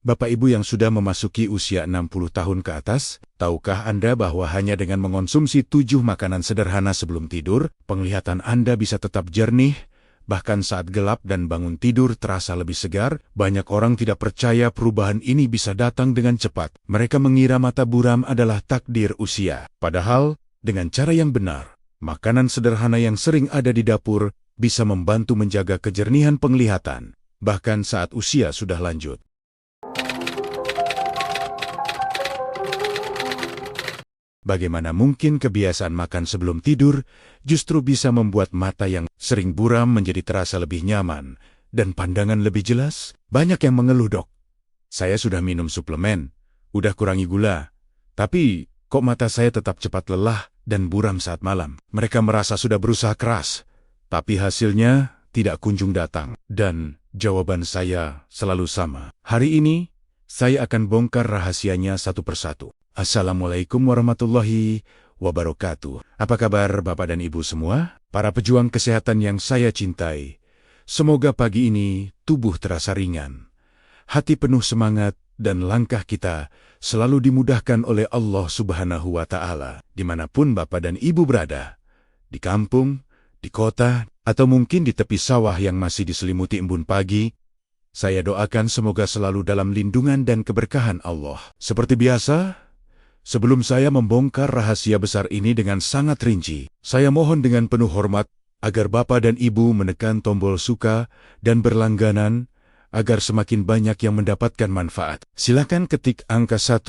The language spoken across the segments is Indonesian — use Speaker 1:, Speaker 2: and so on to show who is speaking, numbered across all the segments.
Speaker 1: Bapak Ibu yang sudah memasuki usia 60 tahun ke atas, tahukah Anda bahwa hanya dengan mengonsumsi 7 makanan sederhana sebelum tidur, penglihatan Anda bisa tetap jernih, bahkan saat gelap dan bangun tidur terasa lebih segar? Banyak orang tidak percaya perubahan ini bisa datang dengan cepat. Mereka mengira mata buram adalah takdir usia. Padahal, dengan cara yang benar, makanan sederhana yang sering ada di dapur bisa membantu menjaga kejernihan penglihatan, bahkan saat usia sudah lanjut. Bagaimana mungkin kebiasaan makan sebelum tidur justru bisa membuat mata yang sering buram menjadi terasa lebih nyaman dan pandangan lebih jelas? Banyak yang mengeluh, "Dok, saya sudah minum suplemen, udah kurangi gula, tapi kok mata saya tetap cepat lelah dan buram saat malam?" Mereka merasa sudah berusaha keras, tapi hasilnya tidak kunjung datang. Dan jawaban saya selalu sama. Hari ini, saya akan bongkar rahasianya satu persatu. Assalamualaikum warahmatullahi wabarakatuh. Apa kabar Bapak dan Ibu semua? Para pejuang kesehatan yang saya cintai. Semoga pagi ini tubuh terasa ringan, hati penuh semangat, dan langkah kita selalu dimudahkan oleh Allah Subhanahu wa Ta'ala. Dimanapun Bapak dan Ibu berada, di kampung, di kota, atau mungkin di tepi sawah yang masih diselimuti embun pagi, saya doakan semoga selalu dalam lindungan dan keberkahan Allah. Seperti biasa, sebelum saya membongkar rahasia besar ini dengan sangat rinci, saya mohon dengan penuh hormat agar Bapak dan Ibu menekan tombol suka dan berlangganan agar semakin banyak yang mendapatkan manfaat. Silakan ketik angka 1,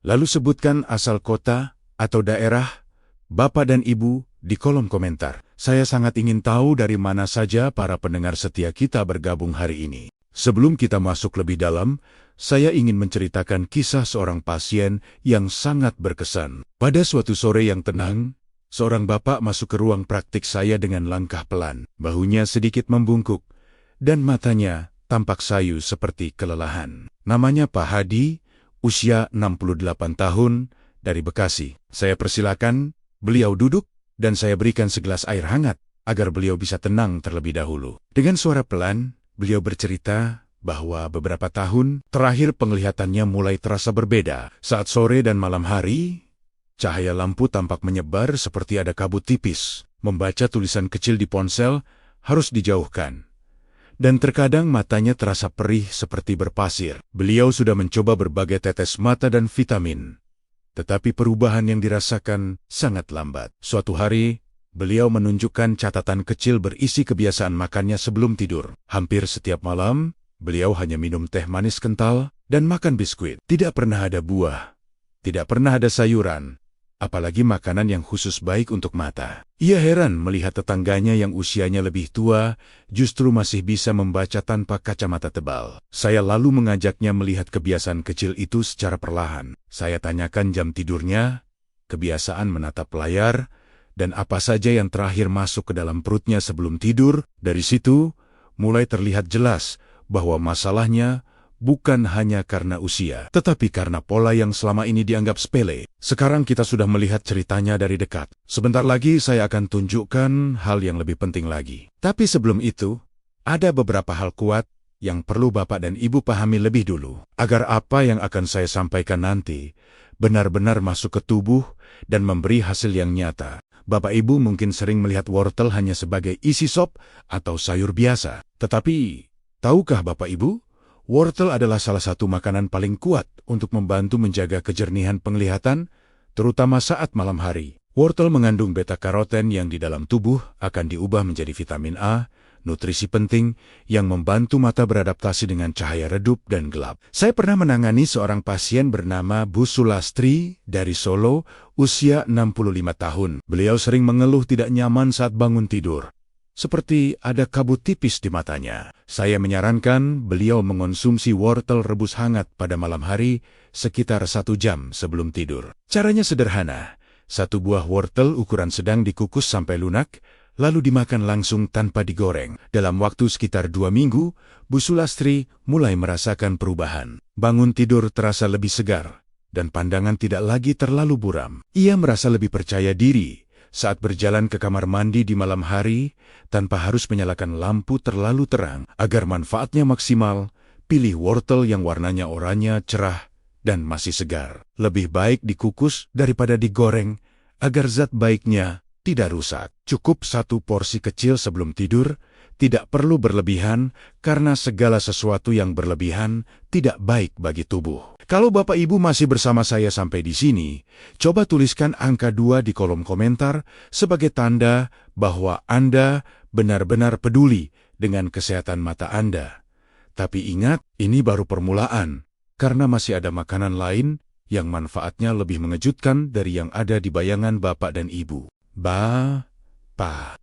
Speaker 1: lalu sebutkan asal kota atau daerah Bapak dan Ibu di kolom komentar. Saya sangat ingin tahu dari mana saja para pendengar setia kita bergabung hari ini. Sebelum kita masuk lebih dalam, saya ingin menceritakan kisah seorang pasien yang sangat berkesan. Pada suatu sore yang tenang, seorang bapak masuk ke ruang praktik saya dengan langkah pelan. Bahunya sedikit membungkuk, dan matanya tampak sayu seperti kelelahan. Namanya Pak Hadi, usia 68 tahun, dari Bekasi. Saya persilakan beliau duduk, dan saya berikan segelas air hangat, agar beliau bisa tenang terlebih dahulu. Dengan suara pelan, beliau bercerita bahwa beberapa tahun terakhir penglihatannya mulai terasa berbeda. Saat sore dan malam hari, cahaya lampu tampak menyebar seperti ada kabut tipis. Membaca tulisan kecil di ponsel harus dijauhkan. Dan terkadang matanya terasa perih seperti berpasir. Beliau sudah mencoba berbagai tetes mata dan vitamin, tetapi perubahan yang dirasakan sangat lambat. Suatu hari, beliau menunjukkan catatan kecil berisi kebiasaan makannya sebelum tidur. Hampir setiap malam, beliau hanya minum teh manis kental dan makan biskuit. Tidak pernah ada buah, tidak pernah ada sayuran, apalagi makanan yang khusus baik untuk mata. Ia heran melihat tetangganya yang usianya lebih tua justru masih bisa membaca tanpa kacamata tebal. Saya lalu mengajaknya melihat kebiasaan kecil itu secara perlahan. Saya tanyakan jam tidurnya, kebiasaan menatap layar, dan apa saja yang terakhir masuk ke dalam perutnya sebelum tidur. Dari situ, mulai terlihat jelas bahwa masalahnya bukan hanya karena usia, tetapi karena pola yang selama ini dianggap sepele. Sekarang kita sudah melihat ceritanya dari dekat. Sebentar lagi saya akan tunjukkan hal yang lebih penting lagi. Tapi sebelum itu, ada beberapa hal kuat yang perlu Bapak dan Ibu pahami lebih dulu, agar apa yang akan saya sampaikan nanti benar-benar masuk ke tubuh dan memberi hasil yang nyata. Bapak Ibu mungkin sering melihat wortel hanya sebagai isi sop atau sayur biasa. Tetapi, tahukah Bapak Ibu, wortel adalah salah satu makanan paling kuat untuk membantu menjaga kejernihan penglihatan, terutama saat malam hari. Wortel mengandung beta-karoten yang di dalam tubuh akan diubah menjadi vitamin A, nutrisi penting yang membantu mata beradaptasi dengan cahaya redup dan gelap. Saya pernah menangani seorang pasien bernama Bu Sulastri dari Solo, usia 65 tahun. Beliau sering mengeluh tidak nyaman saat bangun tidur, seperti ada kabut tipis di matanya. Saya menyarankan beliau mengonsumsi wortel rebus hangat pada malam hari sekitar 1 jam sebelum tidur. Caranya sederhana. 1 buah wortel ukuran sedang dikukus sampai lunak, lalu dimakan langsung tanpa digoreng. Dalam waktu sekitar 2 minggu, Bu Sulastri mulai merasakan perubahan. Bangun tidur terasa lebih segar, dan pandangan tidak lagi terlalu buram. Ia merasa lebih percaya diri saat berjalan ke kamar mandi di malam hari tanpa harus menyalakan lampu terlalu terang. Agar manfaatnya maksimal, pilih wortel yang warnanya oranye cerah dan masih segar. Lebih baik dikukus daripada digoreng agar zat baiknya tidak rusak. Cukup 1 porsi kecil sebelum tidur, tidak perlu berlebihan karena segala sesuatu yang berlebihan tidak baik bagi tubuh. Kalau Bapak Ibu masih bersama saya sampai di sini, coba tuliskan angka 2 di kolom komentar sebagai tanda bahwa Anda benar-benar peduli dengan kesehatan mata Anda. Tapi ingat, ini baru permulaan, karena masih ada makanan lain yang manfaatnya lebih mengejutkan dari yang ada di bayangan Bapak dan Ibu.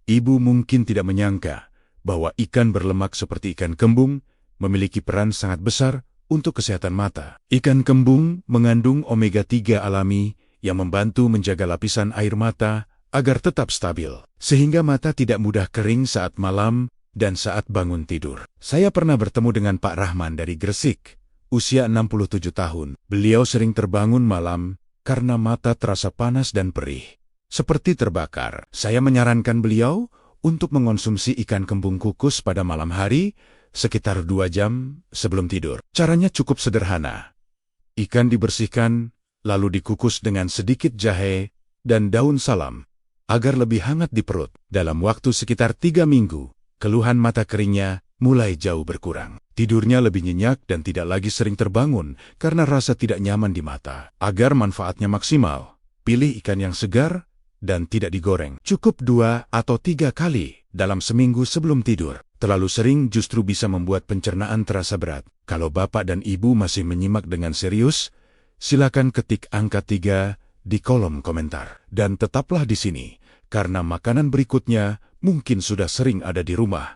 Speaker 1: Ibu mungkin tidak menyangka bahwa ikan berlemak seperti ikan kembung memiliki peran sangat besar untuk kesehatan mata. Ikan kembung mengandung omega-3 alami yang membantu menjaga lapisan air mata agar tetap stabil, sehingga mata tidak mudah kering saat malam dan saat bangun tidur. Saya pernah bertemu dengan Pak Rahman dari Gresik, usia 67 tahun. Beliau sering terbangun malam karena mata terasa panas dan perih, seperti terbakar. Saya menyarankan beliau untuk mengonsumsi ikan kembung kukus pada malam hari, sekitar 2 jam sebelum tidur. Caranya cukup sederhana. Ikan dibersihkan, lalu dikukus dengan sedikit jahe dan daun salam, agar lebih hangat di perut. Dalam waktu sekitar 3 minggu, keluhan mata keringnya mulai jauh berkurang. Tidurnya lebih nyenyak dan tidak lagi sering terbangun karena rasa tidak nyaman di mata. Agar manfaatnya maksimal, pilih ikan yang segar dan tidak digoreng. Cukup 2 atau 3 kali dalam seminggu sebelum tidur. Terlalu sering justru bisa membuat pencernaan terasa berat. Kalau Bapak dan Ibu masih menyimak dengan serius, silakan ketik angka 3 di kolom komentar. Dan tetaplah di sini, karena makanan berikutnya mungkin sudah sering ada di rumah,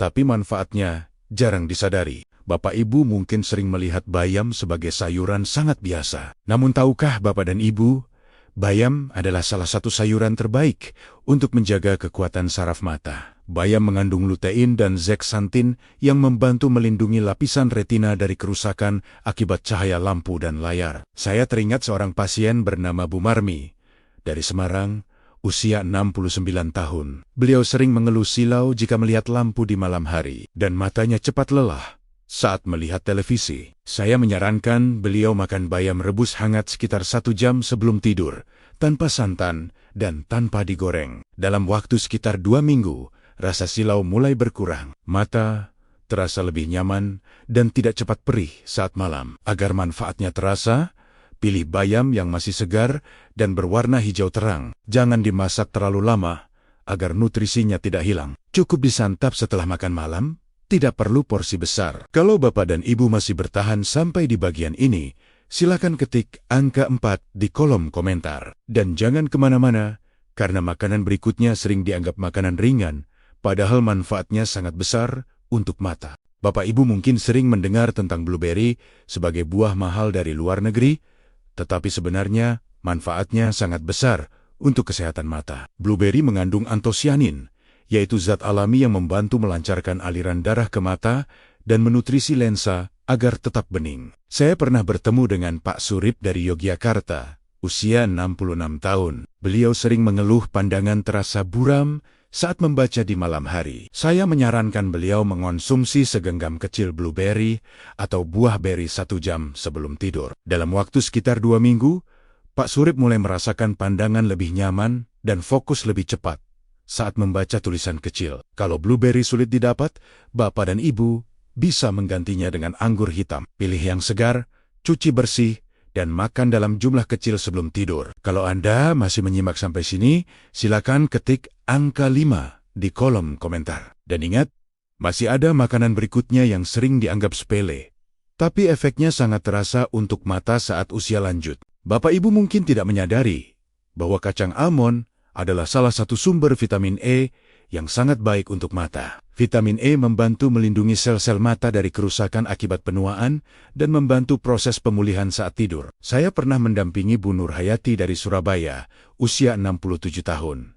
Speaker 1: tapi manfaatnya jarang disadari. Bapak Ibu mungkin sering melihat bayam sebagai sayuran sangat biasa. Namun tahukah Bapak dan Ibu, bayam adalah salah satu sayuran terbaik untuk menjaga kekuatan saraf mata. Bayam mengandung lutein dan zeksantin yang membantu melindungi lapisan retina dari kerusakan akibat cahaya lampu dan layar. Saya teringat seorang pasien bernama Bu Marmi dari Semarang, usia 69 tahun. Beliau sering mengeluh silau jika melihat lampu di malam hari dan matanya cepat lelah saat melihat televisi. Saya menyarankan beliau makan bayam rebus hangat sekitar 1 jam sebelum tidur, tanpa santan dan tanpa digoreng. Dalam waktu sekitar 2 minggu, rasa silau mulai berkurang. Mata terasa lebih nyaman dan tidak cepat perih saat malam. Agar manfaatnya terasa, pilih bayam yang masih segar dan berwarna hijau terang. Jangan dimasak terlalu lama, agar nutrisinya tidak hilang. Cukup disantap setelah makan malam, tidak perlu porsi besar. Kalau Bapak dan Ibu masih bertahan sampai di bagian ini, silakan ketik angka 4 di kolom komentar. Dan jangan kemana-mana, karena makanan berikutnya sering dianggap makanan ringan, padahal manfaatnya sangat besar untuk mata. Bapak Ibu mungkin sering mendengar tentang blueberry sebagai buah mahal dari luar negeri, tetapi sebenarnya manfaatnya sangat besar untuk kesehatan mata. Blueberry mengandung antosianin, yaitu zat alami yang membantu melancarkan aliran darah ke mata dan menutrisi lensa agar tetap bening. Saya pernah bertemu dengan Pak Surip dari Yogyakarta, usia 66 tahun. Beliau sering mengeluh pandangan terasa buram saat membaca di malam hari. Saya menyarankan beliau mengonsumsi segenggam kecil blueberry atau buah beri 1 jam sebelum tidur. Dalam waktu sekitar 2 minggu, Pak Surip mulai merasakan pandangan lebih nyaman dan fokus lebih cepat saat membaca tulisan kecil. Kalau blueberry sulit didapat, Bapak dan Ibu bisa menggantinya dengan anggur hitam. Pilih yang segar, cuci bersih, dan makan dalam jumlah kecil sebelum tidur. Kalau Anda masih menyimak sampai sini, silakan ketik angka 5 di kolom komentar. Dan ingat, masih ada makanan berikutnya yang sering dianggap sepele, tapi efeknya sangat terasa untuk mata saat usia lanjut. Bapak Ibu mungkin tidak menyadari bahwa kacang almond adalah salah satu sumber vitamin E yang sangat baik untuk mata. Vitamin E membantu melindungi sel-sel mata dari kerusakan akibat penuaan dan membantu proses pemulihan saat tidur. Saya pernah mendampingi Bu Nur Hayati dari Surabaya, usia 67 tahun.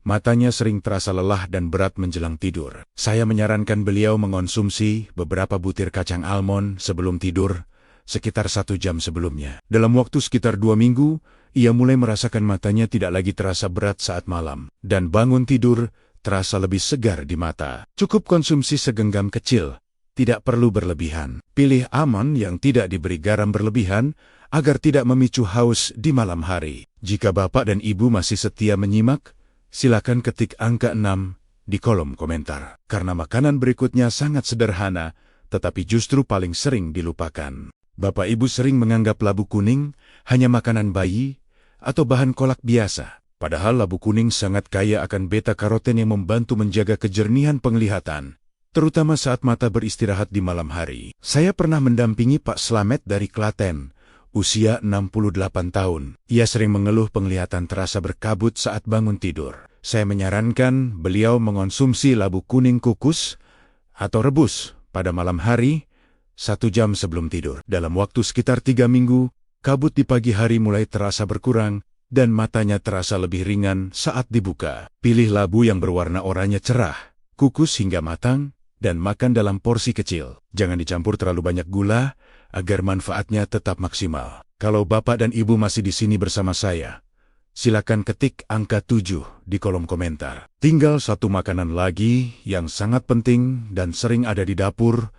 Speaker 1: Matanya sering terasa lelah dan berat menjelang tidur. Saya menyarankan beliau mengonsumsi beberapa butir kacang almond sebelum tidur, sekitar 1 jam sebelumnya. Dalam waktu sekitar 2 minggu, ia mulai merasakan matanya tidak lagi terasa berat saat malam, dan bangun tidur terasa lebih segar di mata. Cukup konsumsi segenggam kecil, tidak perlu berlebihan. Pilih almond yang tidak diberi garam berlebihan agar tidak memicu haus di malam hari. Jika Bapak dan Ibu masih setia menyimak, silakan ketik angka 6 di kolom komentar. Karena makanan berikutnya sangat sederhana, tetapi justru paling sering dilupakan. Bapak Ibu sering menganggap labu kuning hanya makanan bayi atau bahan kolak biasa. Padahal labu kuning sangat kaya akan beta-karoten yang membantu menjaga kejernihan penglihatan, terutama saat mata beristirahat di malam hari. Saya pernah mendampingi Pak Slamet dari Klaten, usia 68 tahun. Ia sering mengeluh penglihatan terasa berkabut saat bangun tidur. Saya menyarankan beliau mengonsumsi labu kuning kukus atau rebus pada malam hari 1 jam sebelum tidur. Dalam waktu sekitar 3 minggu, kabut di pagi hari mulai terasa berkurang dan matanya terasa lebih ringan saat dibuka. Pilih labu yang berwarna oranye cerah, kukus hingga matang, dan makan dalam porsi kecil. Jangan dicampur terlalu banyak gula agar manfaatnya tetap maksimal. Kalau Bapak dan Ibu masih di sini bersama saya, silakan ketik angka 7 di kolom komentar. Tinggal satu makanan lagi yang sangat penting dan sering ada di dapur,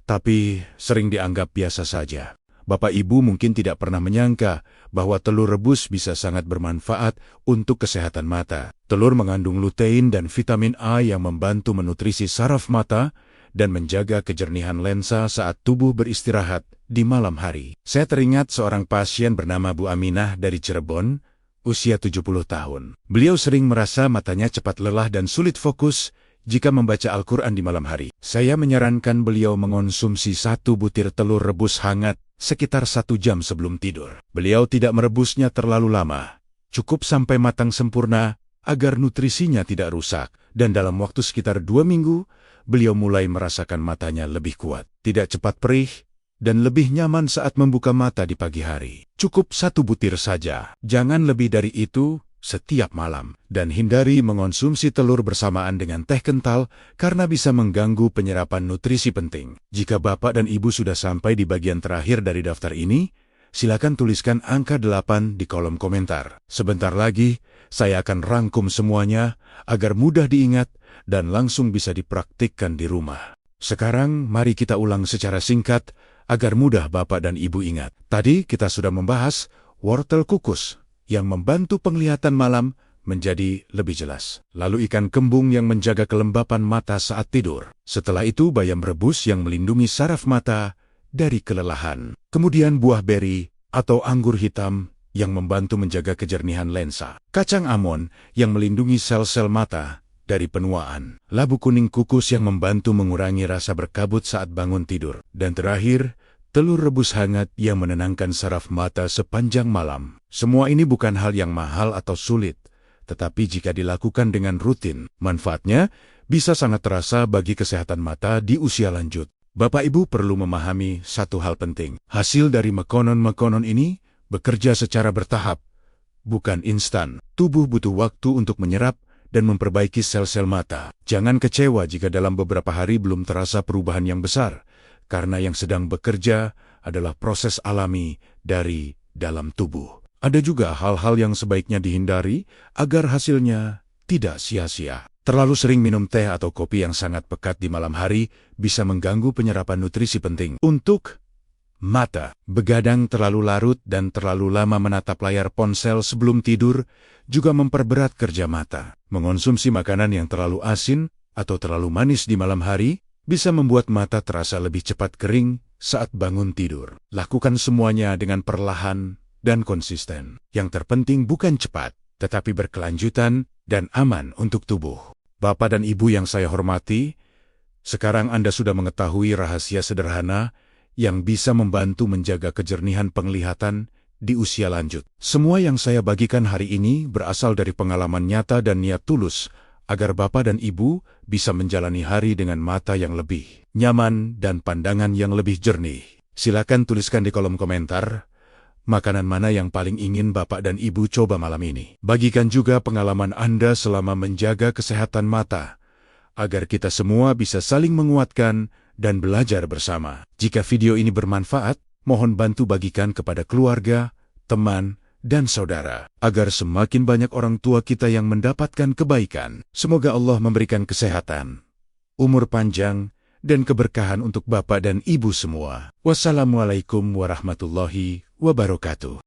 Speaker 1: tapi sering dianggap biasa saja. Bapak Ibu mungkin tidak pernah menyangka bahwa telur rebus bisa sangat bermanfaat untuk kesehatan mata. Telur mengandung lutein dan vitamin A yang membantu menutrisi saraf mata dan menjaga kejernihan lensa saat tubuh beristirahat di malam hari. Saya teringat seorang pasien bernama Bu Aminah dari Cirebon, usia 70 tahun. Beliau sering merasa matanya cepat lelah dan sulit fokus jika membaca Al-Quran di malam hari. Saya menyarankan beliau mengonsumsi 1 butir telur rebus hangat sekitar 1 jam sebelum tidur. Beliau tidak merebusnya terlalu lama, cukup sampai matang sempurna agar nutrisinya tidak rusak. Dan dalam waktu sekitar 2 minggu, beliau mulai merasakan matanya lebih kuat, tidak cepat perih, dan lebih nyaman saat membuka mata di pagi hari. Cukup 1 butir saja, jangan lebih dari itu setiap malam. Dan hindari mengonsumsi telur bersamaan dengan teh kental karena bisa mengganggu penyerapan nutrisi penting. Jika Bapak dan Ibu sudah sampai di bagian terakhir dari daftar ini, silakan tuliskan angka 8 di kolom komentar. Sebentar lagi, saya akan rangkum semuanya agar mudah diingat dan langsung bisa dipraktikkan di rumah. Sekarang, mari kita ulang secara singkat agar mudah Bapak dan Ibu ingat. Tadi kita sudah membahas wortel kukus yang membantu penglihatan malam menjadi lebih jelas. Lalu ikan kembung yang menjaga kelembapan mata saat tidur. Setelah itu bayam rebus yang melindungi saraf mata dari kelelahan. Kemudian buah beri atau anggur hitam yang membantu menjaga kejernihan lensa. Kacang almond yang melindungi sel-sel mata dari penuaan. Labu kuning kukus yang membantu mengurangi rasa berkabut saat bangun tidur. Dan terakhir, telur rebus hangat yang menenangkan saraf mata sepanjang malam. Semua ini bukan hal yang mahal atau sulit, tetapi jika dilakukan dengan rutin, manfaatnya bisa sangat terasa bagi kesehatan mata di usia lanjut. Bapak Ibu perlu memahami satu hal penting. Hasil dari makanan-makanan ini bekerja secara bertahap, bukan instan. Tubuh butuh waktu untuk menyerap dan memperbaiki sel-sel mata. Jangan kecewa jika dalam beberapa hari belum terasa perubahan yang besar, karena yang sedang bekerja adalah proses alami dari dalam tubuh. Ada juga hal-hal yang sebaiknya dihindari agar hasilnya tidak sia-sia. Terlalu sering minum teh atau kopi yang sangat pekat di malam hari bisa mengganggu penyerapan nutrisi penting. Untuk mata, begadang terlalu larut dan terlalu lama menatap layar ponsel sebelum tidur juga memperberat kerja mata. Mengonsumsi makanan yang terlalu asin atau terlalu manis di malam hari bisa membuat mata terasa lebih cepat kering saat bangun tidur. Lakukan semuanya dengan perlahan dan konsisten. Yang terpenting bukan cepat, tetapi berkelanjutan dan aman untuk tubuh. Bapak dan Ibu yang saya hormati, sekarang Anda sudah mengetahui rahasia sederhana yang bisa membantu menjaga kejernihan penglihatan di usia lanjut. Semua yang saya bagikan hari ini berasal dari pengalaman nyata dan niat tulus agar Bapak dan Ibu bisa menjalani hari dengan mata yang lebih nyaman dan pandangan yang lebih jernih. Silakan tuliskan di kolom komentar makanan mana yang paling ingin Bapak dan Ibu coba malam ini. Bagikan juga pengalaman Anda selama menjaga kesehatan mata, agar kita semua bisa saling menguatkan dan belajar bersama. Jika video ini bermanfaat, mohon bantu bagikan kepada keluarga, teman, dan saudara, agar semakin banyak orang tua kita yang mendapatkan kebaikan. Semoga Allah memberikan kesehatan, umur panjang, dan keberkahan untuk Bapak dan Ibu semua. Wassalamualaikum warahmatullahi wabarakatuh.